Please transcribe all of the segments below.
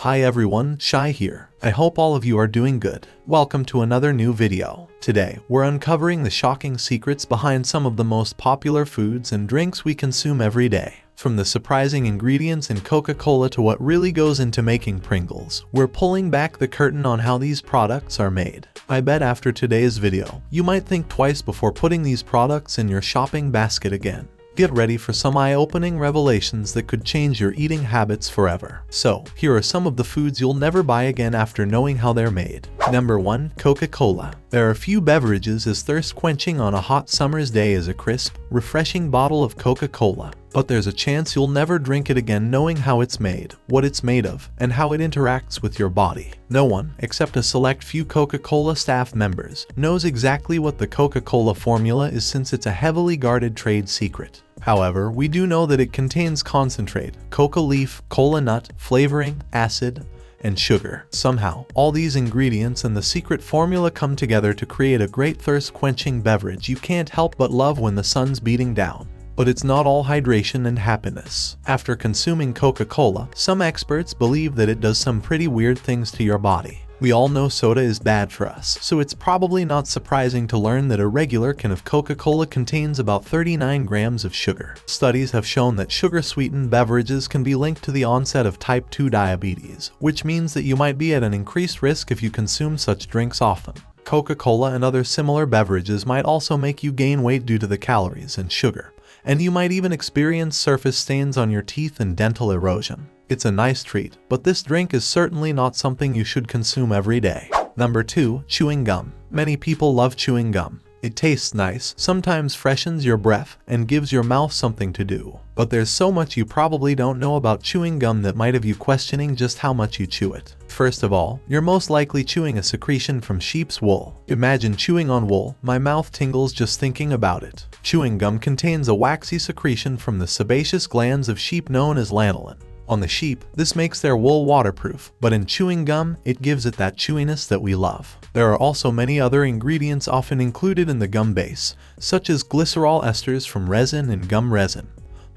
Hi everyone, Shai here. I hope all of you are doing good. Welcome to another new video. Today, we're uncovering the shocking secrets behind some of the most popular foods and drinks we consume every day. From the surprising ingredients in Coca-Cola to what really goes into making Pringles, we're pulling back the curtain on how these products are made. I bet after today's video, you might think twice before putting these products in your shopping basket again. Get ready for some eye-opening revelations that could change your eating habits forever. So, here are some of the foods you'll never buy again after knowing how they're made. Number 1. Coca-Cola. There are few beverages as thirst-quenching on a hot summer's day as a crisp, refreshing bottle of Coca-Cola. But there's a chance you'll never drink it again knowing how it's made, what it's made of, and how it interacts with your body. No one, except a select few Coca-Cola staff members, knows exactly what the Coca-Cola formula is since it's a heavily guarded trade secret. However, we do know that it contains concentrate, coca leaf, cola nut, flavoring, acid, and sugar. Somehow, all these ingredients and the secret formula come together to create a great thirst-quenching beverage you can't help but love when the sun's beating down. But it's not all hydration and happiness. After consuming Coca-Cola, some experts believe that it does some pretty weird things to your body. We all know soda is bad for us, so it's probably not surprising to learn that a regular can of Coca-Cola contains about 39 grams of sugar. Studies have shown that sugar-sweetened beverages can be linked to the onset of type 2 diabetes, which means that you might be at an increased risk if you consume such drinks often. Coca-Cola and other similar beverages might also make you gain weight due to the calories and sugar, and you might even experience surface stains on your teeth and dental erosion. It's a nice treat, but this drink is certainly not something you should consume every day. Number 2. Chewing gum. Many people love chewing gum. It tastes nice, sometimes freshens your breath, and gives your mouth something to do. But there's so much you probably don't know about chewing gum that might have you questioning just how much you chew it. First of all, you're most likely chewing a secretion from sheep's wool. Imagine chewing on wool, my mouth tingles just thinking about it. Chewing gum contains a waxy secretion from the sebaceous glands of sheep known as lanolin. On the sheep, this makes their wool waterproof, but in chewing gum, it gives it that chewiness that we love. There are also many other ingredients often included in the gum base, such as glycerol esters from resin and gum resin,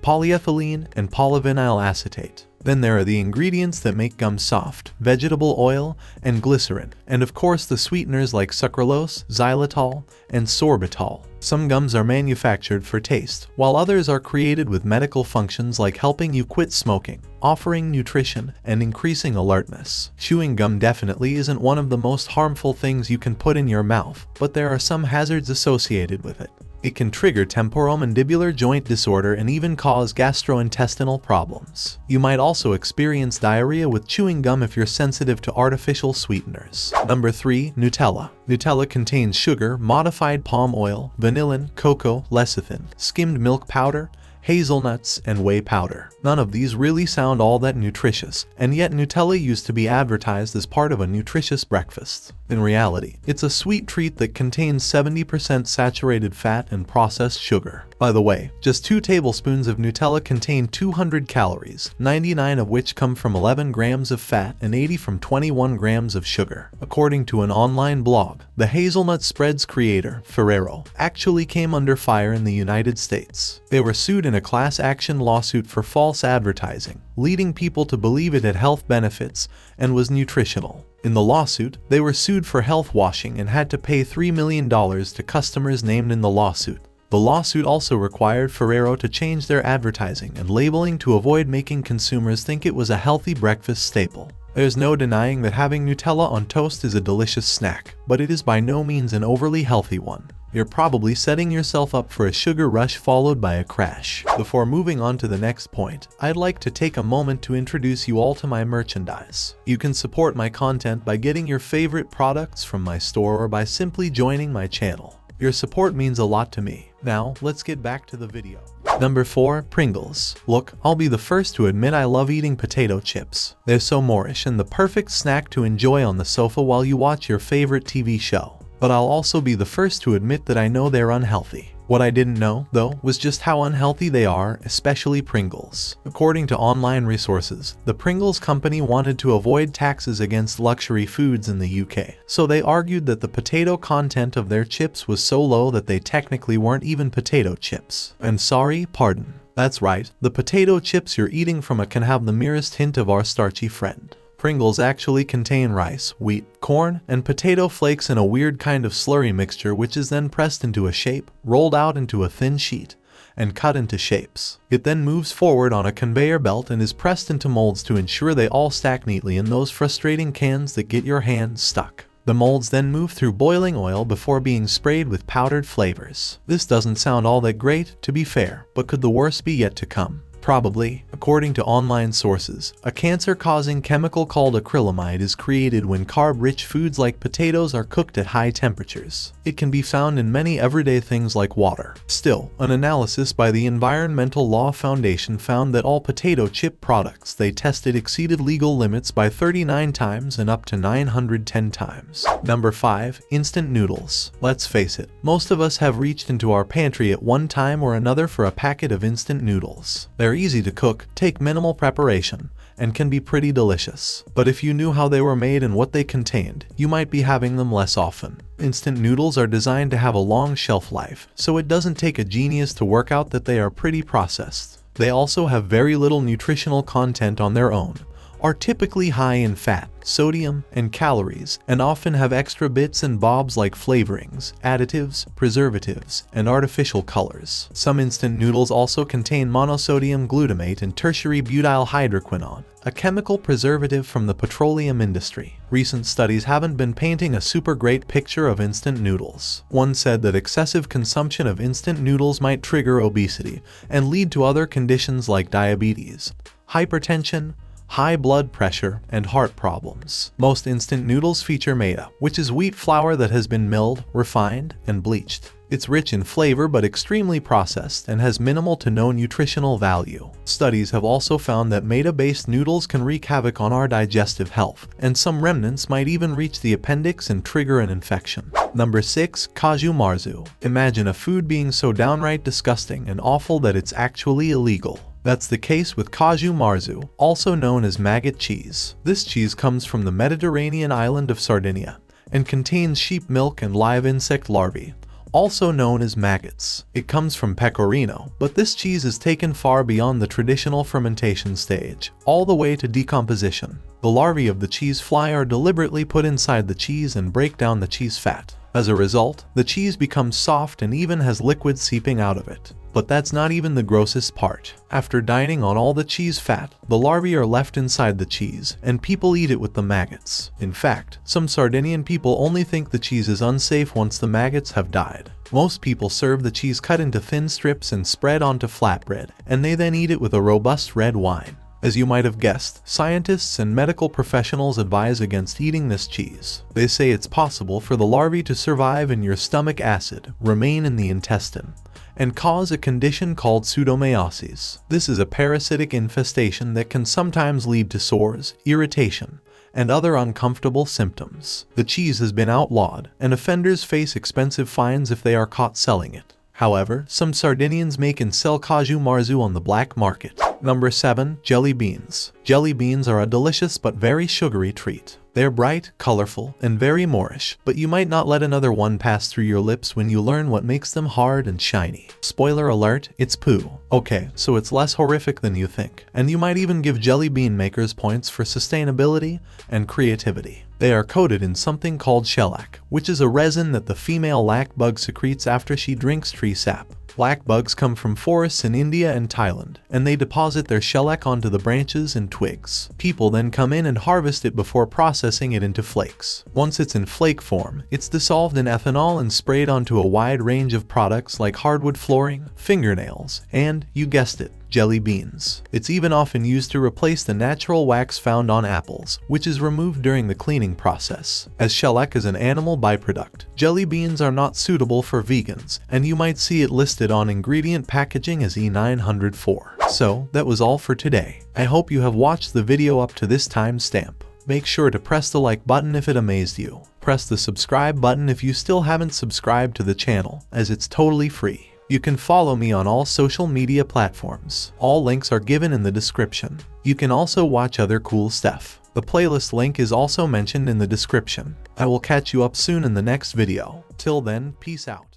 polyethylene, and polyvinyl acetate. Then there are the ingredients that make gum soft, vegetable oil, and glycerin, and of course the sweeteners like sucralose, xylitol, and sorbitol. Some gums are manufactured for taste, while others are created with medical functions like helping you quit smoking, offering nutrition, and increasing alertness. Chewing gum definitely isn't one of the most harmful things you can put in your mouth, but there are some hazards associated with it. It can trigger temporomandibular joint disorder and even cause gastrointestinal problems. You might also experience diarrhea with chewing gum if you're sensitive to artificial sweeteners. Number 3. Nutella. Nutella contains sugar, modified palm oil, vanillin, cocoa, lecithin, skimmed milk powder, hazelnuts, and whey powder. None of these really sound all that nutritious, and yet Nutella used to be advertised as part of a nutritious breakfast. In reality, it's a sweet treat that contains 70% saturated fat and processed sugar. By the way, just 2 tablespoons of Nutella contain 200 calories, 99 of which come from 11 grams of fat and 80 from 21 grams of sugar. According to an online blog, the hazelnut spread's creator, Ferrero, actually came under fire in the United States. They were sued in a class action lawsuit for false advertising, leading people to believe it had health benefits and was nutritional. In the lawsuit, they were sued for health washing and had to pay $3 million to customers named in the lawsuit. The lawsuit also required Ferrero to change their advertising and labeling to avoid making consumers think it was a healthy breakfast staple. There's no denying that having Nutella on toast is a delicious snack, but it is by no means an overly healthy one. You're probably setting yourself up for a sugar rush followed by a crash. Before moving on to the next point, I'd like to take a moment to introduce you all to my merchandise. You can support my content by getting your favorite products from my store or by simply joining my channel. Your support means a lot to me. Now, let's get back to the video. Number 4. Pringles. Look, I'll be the first to admit I love eating potato chips. They're so Moorish and the perfect snack to enjoy on the sofa while you watch your favorite TV show. But I'll also be the first to admit that I know they're unhealthy. What I didn't know, though, was just how unhealthy they are, especially Pringles. According to online resources, the Pringles company wanted to avoid taxes against luxury foods in the UK, so they argued that the potato content of their chips was so low that they technically weren't even potato chips. And sorry, pardon. That's right, the potato chips you're eating from can have the merest hint of our starchy friend. Pringles actually contain rice, wheat, corn, and potato flakes in a weird kind of slurry mixture which is then pressed into a shape, rolled out into a thin sheet, and cut into shapes. It then moves forward on a conveyor belt and is pressed into molds to ensure they all stack neatly in those frustrating cans that get your hands stuck. The molds then move through boiling oil before being sprayed with powdered flavors. This doesn't sound all that great, to be fair, but could the worst be yet to come? Probably. According to online sources, a cancer-causing chemical called acrylamide is created when carb-rich foods like potatoes are cooked at high temperatures. It can be found in many everyday things like water. Still, an analysis by the Environmental Law Foundation found that all potato chip products they tested exceeded legal limits by 39 times and up to 910 times. Number 5. Instant noodles. Let's face it, most of us have reached into our pantry at one time or another for a packet of instant noodles. They're easy to cook, take minimal preparation, and can be pretty delicious. But if you knew how they were made and what they contained, you might be having them less often. Instant noodles are designed to have a long shelf life, so it doesn't take a genius to work out that they are pretty processed. They also have very little nutritional content on their own, are typically high in fat, sodium, and calories, and often have extra bits and bobs like flavorings, additives, preservatives, and artificial colors. Some instant noodles also contain monosodium glutamate and tertiary butyl hydroquinone, a chemical preservative from the petroleum industry. Recent studies haven't been painting a super great picture of instant noodles. One said that excessive consumption of instant noodles might trigger obesity and lead to other conditions like diabetes, hypertension, high blood pressure, and heart problems. Most instant noodles feature maida, which is wheat flour that has been milled, refined, and bleached. It's rich in flavor but extremely processed and has minimal to no nutritional value. Studies have also found that maida-based noodles can wreak havoc on our digestive health, and some remnants might even reach the appendix and trigger an infection. Number 6. Casu Marzu. Imagine a food being so downright disgusting and awful that it's actually illegal. That's the case with Casu Marzu, also known as maggot cheese. This cheese comes from the Mediterranean island of Sardinia and contains sheep milk and live insect larvae, also known as maggots. It comes from pecorino, but this cheese is taken far beyond the traditional fermentation stage, all the way to decomposition. The larvae of the cheese fly are deliberately put inside the cheese and break down the cheese fat. As a result, the cheese becomes soft and even has liquid seeping out of it. But that's not even the grossest part. After dining on all the cheese fat, the larvae are left inside the cheese, and people eat it with the maggots. In fact, some Sardinian people only think the cheese is unsafe once the maggots have died. Most people serve the cheese cut into thin strips and spread onto flatbread, and they then eat it with a robust red wine. As you might have guessed, scientists and medical professionals advise against eating this cheese. They say it's possible for the larvae to survive in your stomach acid, remain in the intestine, and cause a condition called pseudomyosis. This is a parasitic infestation that can sometimes lead to sores, irritation, and other uncomfortable symptoms. The cheese has been outlawed, and offenders face expensive fines if they are caught selling it. However, some Sardinians make and sell Casu Marzu on the black market. Number 7. Jelly beans. Jelly beans are a delicious but very sugary treat. They're bright, colorful, and very Moorish, but you might not let another one pass through your lips when you learn what makes them hard and shiny. Spoiler alert, it's poo. Okay, so it's less horrific than you think, and you might even give jelly bean makers points for sustainability and creativity. They are coated in something called shellac, which is a resin that the female lac bug secretes after she drinks tree sap. Lac bugs come from forests in India and Thailand, and they deposit their shellac onto the branches and twigs. People then come in and harvest it before processing it into flakes. Once it's in flake form, it's dissolved in ethanol and sprayed onto a wide range of products like hardwood flooring, fingernails, and, you guessed it, jelly beans. It's even often used to replace the natural wax found on apples, which is removed during the cleaning process. As shellac is an animal byproduct, jelly beans are not suitable for vegans, and you might see it listed on ingredient packaging as E904. So, that was all for today. I hope you have watched the video up to this time stamp. Make sure to press the like button if it amazed you. Press the subscribe button if you still haven't subscribed to the channel, as it's totally free. You can follow me on all social media platforms. All links are given in the description. You can also watch other cool stuff. The playlist link is also mentioned in the description. I will catch you up soon in the next video. Till then, peace out.